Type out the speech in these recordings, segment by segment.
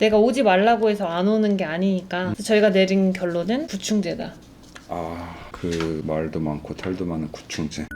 내가 오지 말라고 해서 안 오는 게 아니니까 저희가 내린 결론은 구충제다. 그 말도 많고 탈도 많은 구충제.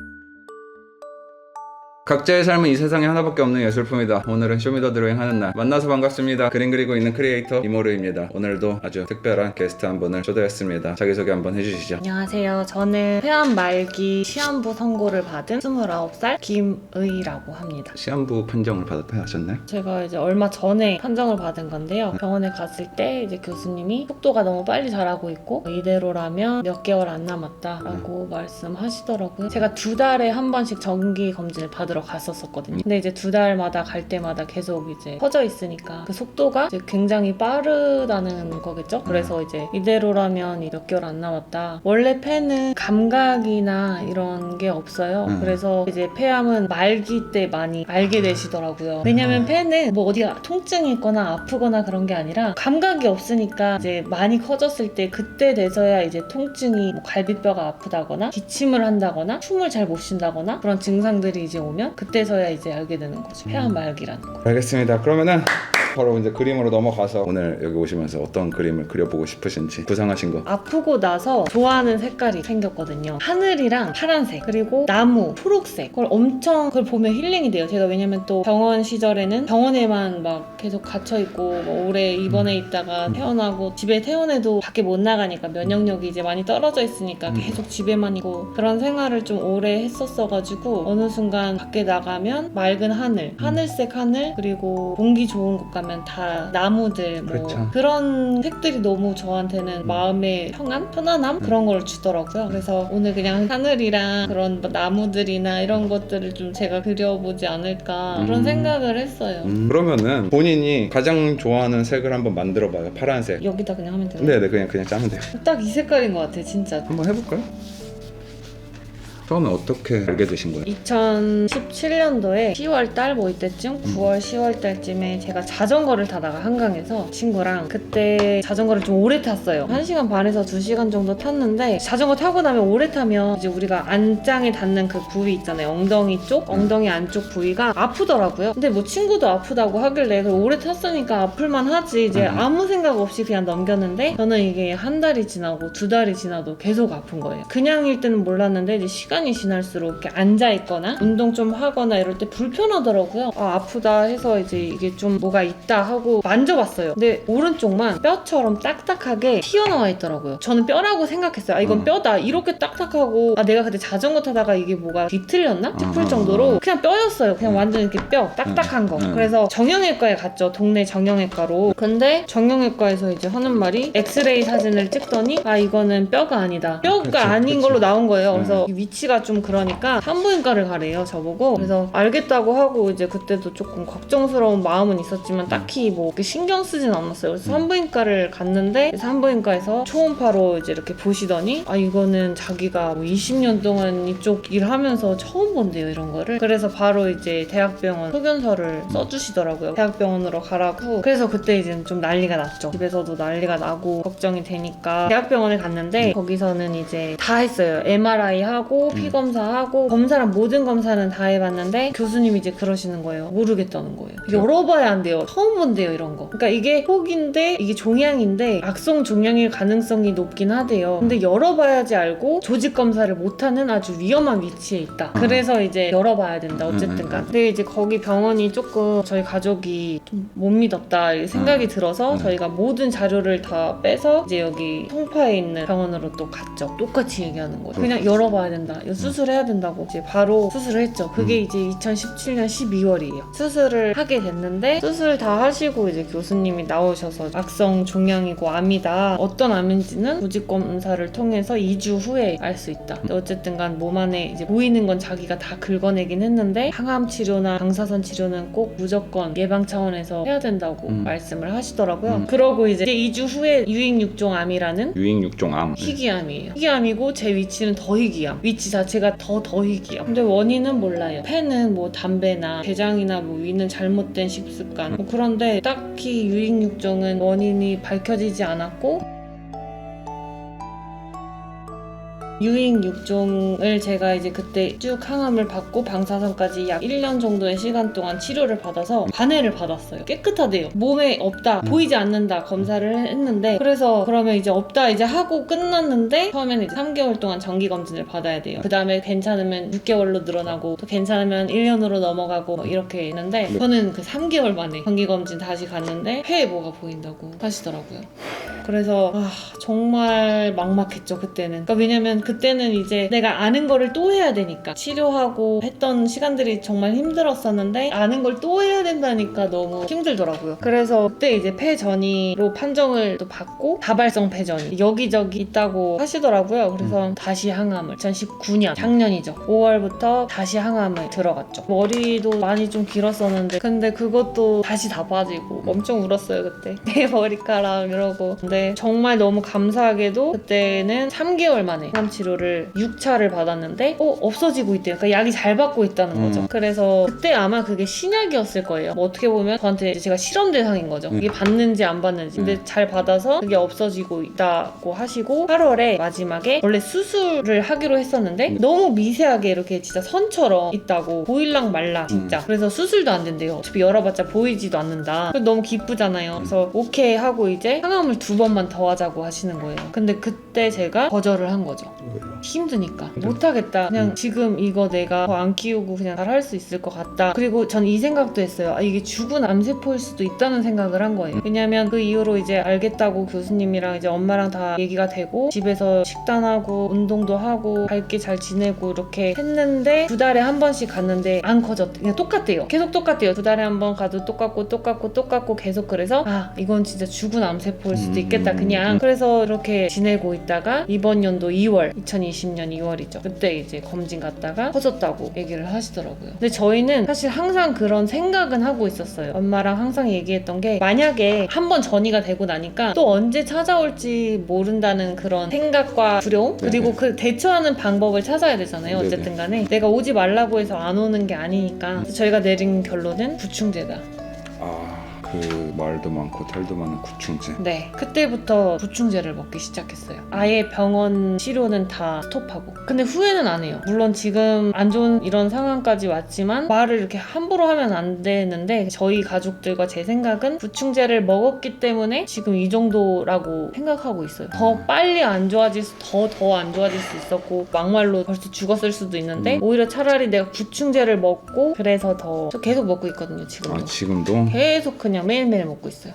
각자의 삶은 이 세상에 하나밖에 없는 예술품이다. 오늘은 쇼미더 드로잉 하는 날. 만나서 반갑습니다. 그림 그리고 있는 크리에이터 이모르입니다. 오늘도 아주 특별한 게스트 한 분을 초대했습니다. 자기소개 한번 해주시죠. 안녕하세요. 저는 회원 말기 시한부 선고를 받은 29살 김의라고 합니다. 시한부 판정을 받았다 하셨나요? 제가 이제 얼마 전에 판정을 받은 건데요. 병원에 갔을 때 이제 교수님이 속도가 너무 빨리 자라고 있고 이대로라면 몇 개월 안 남았다라고 말씀하시더라고요. 제가 2달에 한 번씩 정기 검진을 받으러 갔었거든요. 근데 이제 2달마다 갈 때마다 계속 이제 퍼져 있으니까 그 속도가 이제 굉장히 빠르다는 거겠죠. 그래서 이제 이대로라면 몇 개월 안 남았다. 원래 폐는 감각이나 이런 게 없어요. 그래서 이제 폐암은 말기 때 많이 알게 되시더라고요. 왜냐면 폐는 뭐 어디 통증이 있거나 아프거나 그런 게 아니라 감각이 없으니까 이제 많이 커졌을 때 그때 돼서야 이제 통증이 뭐 갈비뼈가 아프다거나 기침을 한다거나 숨을 잘 못 쉰다거나 그런 증상들이 이제 오면 그때서야 이제 알게 되는 거죠. 폐암 말기라는 거. 알겠습니다. 그러면은 바로 이제 그림으로 넘어가서 오늘 여기 오시면서 어떤 그림을 그려보고 싶으신지 구상하신 거. 아프고 나서 좋아하는 색깔이 생겼거든요. 하늘이랑 파란색 그리고 나무 초록색 그걸 보면 힐링이 돼요. 제가 왜냐면 또 병원 시절에는 병원에만 막 계속 gat혀있고 뭐 오래 입원해 있다가 퇴원하고 집에 퇴원해도 밖에 못 나가니까 면역력이 이제 많이 떨어져 있으니까 계속 집에만 있고 그런 생활을 좀 오래 했었어가지고 어느 순간 밖에 나가면 맑은 하늘, 하늘색 하늘 그리고 공기 좋은 곳 가면 다 나무들 뭐 그렇죠. 그런 색들이 너무 저한테는 마음의 편안함 그런 걸 주더라고요. 그래서 오늘 그냥 하늘이랑 그런 나무들이나 이런 것들을 좀 제가 그려보지 않을까 그런 생각을 했어요. 그러면은 본인이 가장 좋아하는 색을 한번 만들어봐요. 파란색. 여기다 그냥 하면 돼요? 네네, 그냥 짜면 돼요. 딱 이 색깔인 것 같아 진짜. 한번 해볼까요? 처음에 어떻게 알게 되신 거예요? 2017년도에 10월달 뭐 이때쯤 9월 10월달쯤에 제가 자전거를 타다가 한강에서 친구랑 그때 자전거를 좀 오래 탔어요. 1시간 반에서 2시간 정도 탔는데 자전거 타고 나면 오래 타면 이제 우리가 안장에 닿는 그 부위 있잖아요. 엉덩이 쪽, 엉덩이 안쪽 부위가 아프더라고요. 근데 뭐 친구도 아프다고 하길래 오래 탔으니까 아플만 하지 이제 아무 생각 없이 그냥 넘겼는데 저는 이게 한 달이 지나고 2달이 지나도 계속 아픈 거예요. 그냥일 때는 몰랐는데 이제 시간이 지날수록 이렇게 앉아있거나 운동 좀 하거나 이럴 때 불편하더라고요. 아프다 해서 이제 이게 좀 뭐가 있다 하고 만져봤어요. 근데 오른쪽만 뼈처럼 딱딱하게 튀어나와 있더라고요. 저는 뼈라고 생각했어요. 이건 뼈다. 이렇게 딱딱하고 내가 그때 자전거 타다가 이게 뭐가 뒤틀렸나 싶을 정도로 그냥 뼈였어요. 그냥 완전 이렇게 뼈 딱딱한 거. 그래서 정형외과에 갔죠. 동네 정형외과로. 근데 정형외과에서 이제 하는 말이 엑스레이 사진을 찍더니 이거는 뼈가 아니다. 뼈가 그치, 아닌 그치. 걸로 나온 거예요. 그래서 위치가 좀 그러니까 산부인과를 가래요 저보고. 그래서 알겠다고 하고 이제 그때도 조금 걱정스러운 마음은 있었지만 딱히 뭐 신경 쓰진 않았어요. 그래서 산부인과를 갔는데 산부인과에서 초음파로 이제 이렇게 보시더니 이거는 자기가 뭐 20년 동안 이쪽 일하면서 처음 본대요 이런 거를. 그래서 바로 이제 대학병원 소견서를 써주시더라고요. 대학병원으로 가라고. 그래서 그때 이제 좀 난리가 났죠. 집에서도 난리가 나고 걱정이 되니까 대학병원에 갔는데 거기서는 이제 다 했어요. MRI 하고 피검사하고 검사랑 모든 검사는 다 해봤는데 교수님이 이제 그러시는 거예요. 모르겠다는 거예요. 열어봐야 안 돼요. 처음 본대요 이런 거. 그러니까 이게 혹인데 이게 종양인데 악성 종양일 가능성이 높긴 하대요. 근데 열어봐야지 알고 조직 검사를 못하는 아주 위험한 위치에 있다. 그래서 이제 열어봐야 된다 어쨌든간. 근데 이제 거기 병원이 조금 저희 가족이 좀 못 믿었다 생각이 들어서 저희가 모든 자료를 다 빼서 이제 여기 송파에 있는 병원으로 또 갔죠. 똑같이 얘기하는 거예요. 그냥 열어봐야 된다. 수술해야 된다고 이제 바로 수술을 했죠. 그게 이제 2017년 12월이에요. 수술을 하게 됐는데 수술 다 하시고 이제 교수님이 나오셔서 악성 종양이고 암이다. 어떤 암인지는 조직 검사를 통해서 2주 후에 알 수 있다. 어쨌든 간 몸 안에 이제 보이는 건 자기가 다 긁어내긴 했는데 항암 치료나 방사선 치료는 꼭 무조건 예방 차원에서 해야 된다고 말씀을 하시더라고요. 그러고 이제 2주 후에 유익육종암이라는 유익육종암. 희귀암이에요. 희귀암이고 제 위치는 더 희귀암. 위치 자체가 더 희귀암. 근데 원인은 몰라요. 폐는 뭐 담배나 대장이나 뭐 위는 잘못된 식습관 그런데 딱히 유익육종은 원인이 밝혀지지 않았고 유익 6종을 제가 이제 그때 쭉 항암을 받고 방사선까지 약 1년 정도의 시간 동안 치료를 받아서 반해를 받았어요. 깨끗하대요. 몸에 없다, 보이지 않는다 검사를 했는데, 그래서 그러면 이제 없다 이제 하고 끝났는데, 처음에는 이제 3개월 동안 정기 검진을 받아야 돼요. 그 다음에 괜찮으면 6개월로 늘어나고 또 괜찮으면 1년으로 넘어가고 뭐 이렇게 있는데, 저는 그 3개월 만에 정기 검진 다시 갔는데 폐에 뭐가 보인다고 하시더라고요. 그래서 정말 막막했죠 그때는. 그러니까 왜냐면 그때는 이제 내가 아는 거를 또 해야 되니까, 치료하고 했던 시간들이 정말 힘들었었는데 아는 걸 또 해야 된다니까 너무 힘들더라고요. 그래서 그때 이제 폐전이로 판정을 또 받고, 다발성 폐전이 여기저기 있다고 하시더라고요. 그래서 다시 항암을 2019년 작년이죠. 5월부터 다시 항암을 들어갔죠. 머리도 많이 좀 길었었는데 근데 그것도 다시 다 빠지고 엄청 울었어요 그때. 내 머리카락 이러고. 근데 정말 너무 감사하게도 그때는 3개월 만에 항암 치료를 6차를 받았는데 없어지고 있대요. 그러니까 약이 잘 받고 있다는 거죠. 그래서 그때 아마 그게 신약이었을 거예요. 뭐 어떻게 보면 저한테 제가 실험 대상인 거죠. 이게 받는지 안 받는지. 근데 잘 받아서 그게 없어지고 있다고 하시고, 8월에 마지막에 원래 수술을 하기로 했었는데 너무 미세하게 이렇게 진짜 선처럼 있다고, 보일랑 말라 진짜. 그래서 수술도 안 된대요. 어차피 열어봤자 보이지도 않는다. 너무 기쁘잖아요. 그래서 오케이 하고 이제 항암을 2번만 더 하자고 하시는 거예요. 근데 그때 제가 거절을 한 거죠. 힘드니까 못하겠다. 그냥 지금 이거 내가 더 안 키우고 그냥 잘 할 수 있을 것 같다. 그리고 전 이 생각도 했어요. 이게 죽은 암세포일 수도 있다는 생각을 한 거예요. 왜냐면 그 이후로 이제 알겠다고 교수님이랑 이제 엄마랑 다 얘기가 되고, 집에서 식단하고 운동도 하고 밝게 잘 지내고 이렇게 했는데, 2달에 한 번씩 갔는데 안 커졌대. 그냥 똑같대요. 계속 똑같대요. 2달에 한 번 가도 똑같고 계속. 그래서 이건 진짜 죽은 암세포일 수도 있겠다 그냥. 그래서 이렇게 지내고 있다가 이번 연도 2020년 2월이죠. 그때 이제 검진 갔다가 커졌다고 얘기를 하시더라고요. 근데 저희는 사실 항상 그런 생각은 하고 있었어요. 엄마랑 항상 얘기했던 게, 만약에 한 번 전이가 되고 나니까 또 언제 찾아올지 모른다는 그런 생각과 두려움, 그리고 그 대처하는 방법을 찾아야 되잖아요. 어쨌든 간에 내가 오지 말라고 해서 안 오는 게 아니니까. 그래서 저희가 내린 결론은 구충제다. 그 말도 많고 탈도 많은 구충제. 네, 그때부터 구충제를 먹기 시작했어요. 아예 병원 치료는 다 스톱하고. 근데 후회는 안 해요. 물론 지금 안 좋은 이런 상황까지 왔지만 말을 이렇게 함부로 하면 안 되는데, 저희 가족들과 제 생각은 구충제를 먹었기 때문에 지금 이 정도라고 생각하고 있어요. 더 빨리 안 좋아질 수, 더 안 좋아질 수 있었고, 막말로 벌써 죽었을 수도 있는데 오히려 차라리 내가 구충제를 먹고, 그래서 저 계속 먹고 있거든요 지금도. 지금도? 계속 그냥 매일매일 먹고 있어요.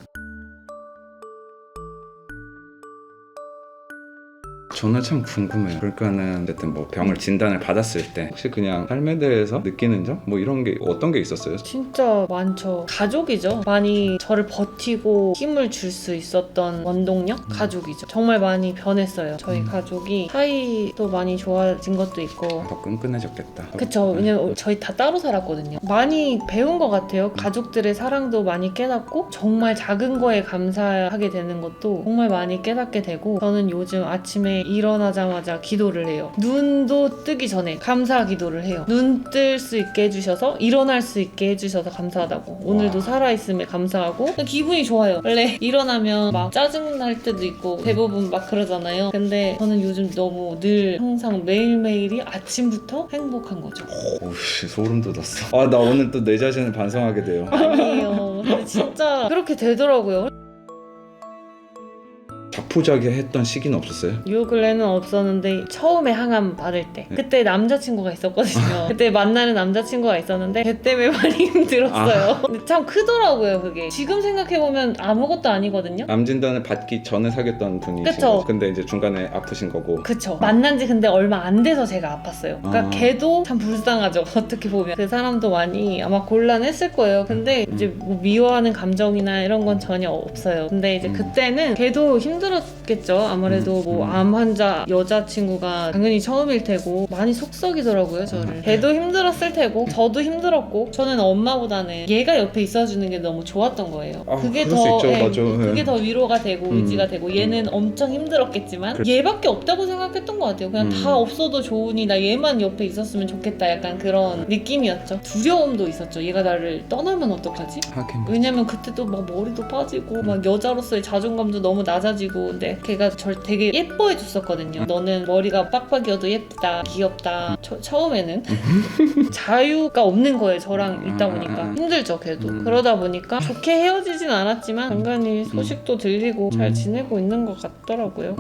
저는 참 궁금해요. 그러니까는 어쨌든 뭐 병을 진단을 받았을 때 혹시 그냥 삶에 대해서 느끼는 점? 뭐 이런 게 어떤 게 있었어요? 진짜 많죠. 가족이죠. 많이 저를 버티고 힘을 줄 수 있었던 원동력? 가족이죠. 정말 많이 변했어요. 저희 가족이 사이도 많이 좋아진 것도 있고. 더 끈끈해졌겠다. 그쵸. 왜냐면 저희 다 따로 살았거든요. 많이 배운 것 같아요. 가족들의 사랑도 많이 깨닫고, 정말 작은 거에 감사하게 되는 것도 정말 많이 깨닫게 되고, 저는 요즘 아침에 일어나자마자 기도를 해요. 눈도 뜨기 전에 감사 기도를 해요. 눈 뜰 수 있게 해주셔서, 일어날 수 있게 해주셔서 감사하다고. 오늘도 살아있음에 감사하고. 기분이 좋아요. 원래 일어나면 막 짜증날 때도 있고 대부분 막 그러잖아요. 근데 저는 요즘 너무 늘 항상 매일매일이 아침부터 행복한 거죠. 오씨, 소름 돋았어. 나 오늘 또 내 자신을 반성하게 돼요. 아니에요. 근데 진짜 그렇게 되더라고요. 자포자기했던 시기는 없었어요? 요 근래는 없었는데, 처음에 항암 받을 때 그때 남자친구가 있었거든요. 그때 만나는 남자친구가 있었는데 걔 때문에 많이 힘들었어요. 근데 참 크더라고요 그게. 지금 생각해보면 아무것도 아니거든요. 암 진단을 받기 전에 사귀었던 분이신 그쵸. 거죠? 근데 이제 중간에 아프신 거고. 그쵸. 만난 지 근데 얼마 안 돼서 제가 아팠어요. 그러니까 걔도 참 불쌍하죠. 어떻게 보면 그 사람도 많이 아마 곤란했을 거예요. 근데 이제 뭐 미워하는 감정이나 이런 건 전혀 없어요. 근데 이제 그때는 걔도 힘들었겠죠. 아무래도 뭐 암 환자 여자친구가 당연히 처음일 테고 많이 속썩이더라고요 저를. 걔도 힘들었을 테고 저도 힘들었고, 저는 엄마보다는 얘가 옆에 있어주는 게 너무 좋았던 거예요. 그게 그럴 수 더 있죠. 맞아. 그게 더 위로가 되고 의지가 되고. 얘는 엄청 힘들었겠지만 얘밖에 없다고 생각했던 것 같아요. 그냥 다 없어도 좋으니 나 얘만 옆에 있었으면 좋겠다, 약간 그런 느낌이었죠. 두려움도 있었죠. 얘가 나를 떠나면 어떡하지? 하긴. 왜냐면 그때도 막 머리도 빠지고 막 여자로서의 자존감도 너무 낮아지고 그리고 근데 걔가 절 되게 예뻐해 줬었거든요. 너는 머리가 빡빡이어도 예쁘다, 귀엽다. 처음에는 자유가 없는 거예요. 저랑 있다 보니까 힘들죠. 걔도 그러다 보니까 좋게 헤어지진 않았지만 간간히 소식도 들리고 잘 지내고 있는 것 같더라고요.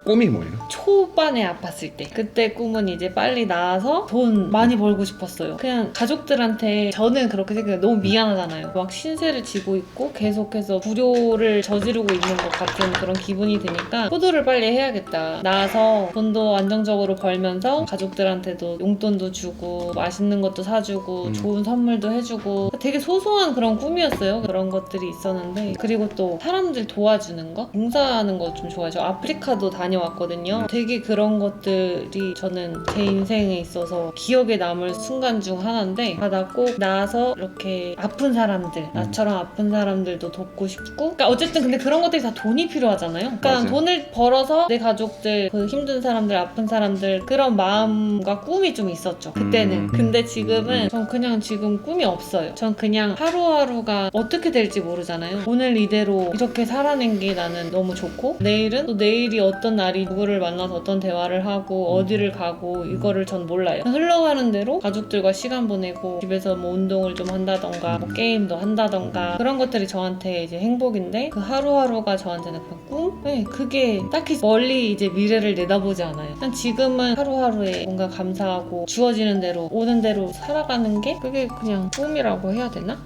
꿈이 뭐예요? 초반에 아팠을 때 그때 꿈은 이제 빨리 나와서 돈 많이 벌고 싶었어요. 그냥 가족들한테 저는 그렇게 생각해요. 너무 미안하잖아요. 막 신세를 지고 있고 계속해서 불효를 저지르고 있는 것 같은 그런 기분이 드니까 효도를 빨리 해야겠다. 나와서 돈도 안정적으로 벌면서 가족들한테도 용돈도 주고 맛있는 것도 사주고 좋은 선물도 해주고 되게 소소한 그런 꿈이었어요. 그런 것들이 있었는데 그리고 또 사람들 도와주는 거? 봉사하는 거 좀 좋아해요. 저 아프리카도 다녀왔거든요. 되게 그런 것들이 저는 제 인생에 있어서 기억에 남을 순간 중 하나인데 나 꼭 나와서 이렇게 아픈 사람들 나처럼 아픈 사람들도 돕고 싶고 그러니까 어쨌든 근데 그런 것들이 다 돈이 필요하잖아요. 그러니까 맞아요. 돈을 벌어서 내 가족들 그 힘든 사람들 아픈 사람들 그런 마음과 꿈이 좀 있었죠. 그때는. 근데 지금은 전 그냥 지금 꿈이 없어요. 전 그냥 하루하루가 어떻게 될지 모르잖아요. 오늘 이대로 이렇게 살아낸 게 나는 너무 좋고 내일은 또 내일이 어떤 날이 누구를 만나서 어떤 대화를 하고 어디를 가고 이거를 전 몰라요. 흘러가는 대로 가족들과 시간 보내고 집에서 뭐 운동을 좀 한다던가 뭐 게임도 한다던가 그런 것들이 저한테 이제 행복인데 그 하루하루가 저한테는 그냥 꿈? 네, 그게 딱히 멀리 이제 미래를 내다보지 않아요. 그냥 지금은 하루하루에 뭔가 감사하고 주어지는 대로 오는 대로 살아가는 게 그게 그냥 꿈이라고 해야 되나?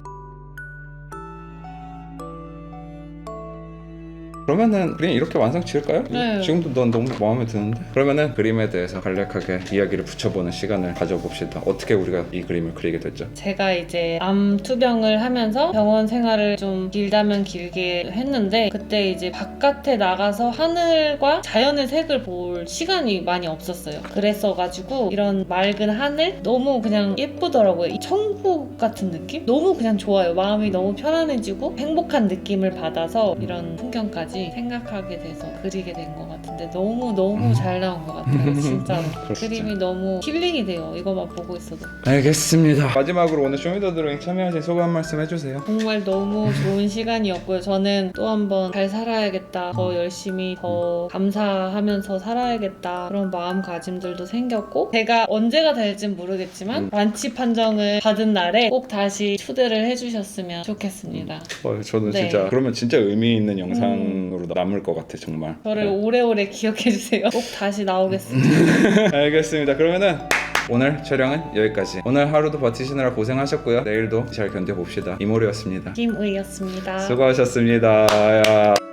그러면은 그림 이렇게 완성 지을까요? 네. 지금도 넌 너무 마음에 드는데? 그러면은 그림에 대해서 간략하게 이야기를 붙여보는 시간을 가져봅시다. 어떻게 우리가 이 그림을 그리게 됐죠? 제가 이제 암 투병을 하면서 병원 생활을 좀 길다면 길게 했는데 그때 이제 바깥에 나가서 하늘과 자연의 색을 볼 시간이 많이 없었어요. 그랬어가지고 이런 맑은 하늘 너무 그냥 예쁘더라고요. 이 천국 같은 느낌? 너무 그냥 좋아요. 마음이 너무 편안해지고 행복한 느낌을 받아서 이런 풍경까지 생각하게 돼서 그리게 된 것 같은데 너무 잘 나온 것 같아요. 진짜로. 그러시죠. 그림이 너무 힐링이 돼요. 이거만 보고 있어도. 알겠습니다. 마지막으로 오늘 쇼미더드로잉 참여하신 소감 한 말씀 해주세요. 정말 너무 좋은 시간이었고요. 저는 또 한 번 잘 살아야겠다. 더 열심히 더 감사하면서 살아야겠다. 그런 마음가짐들도 생겼고 제가 언제가 될진 모르겠지만 완치 판정을 받은 날에 꼭 다시 초대를 해주셨으면 좋겠습니다. 저는 네. 진짜 그러면 진짜 의미 있는 영상으로 남을 것 같아 정말. 저를 네. 오래오래 기억해주세요. 꼭 다시 나오겠습니다. 알겠습니다. 그러면은 오늘 촬영은 여기까지. 오늘 하루도 버티시느라 고생하셨고요. 내일도 잘 견뎌봅시다. 이모리였습니다. 김의였습니다. 수고하셨습니다. 야.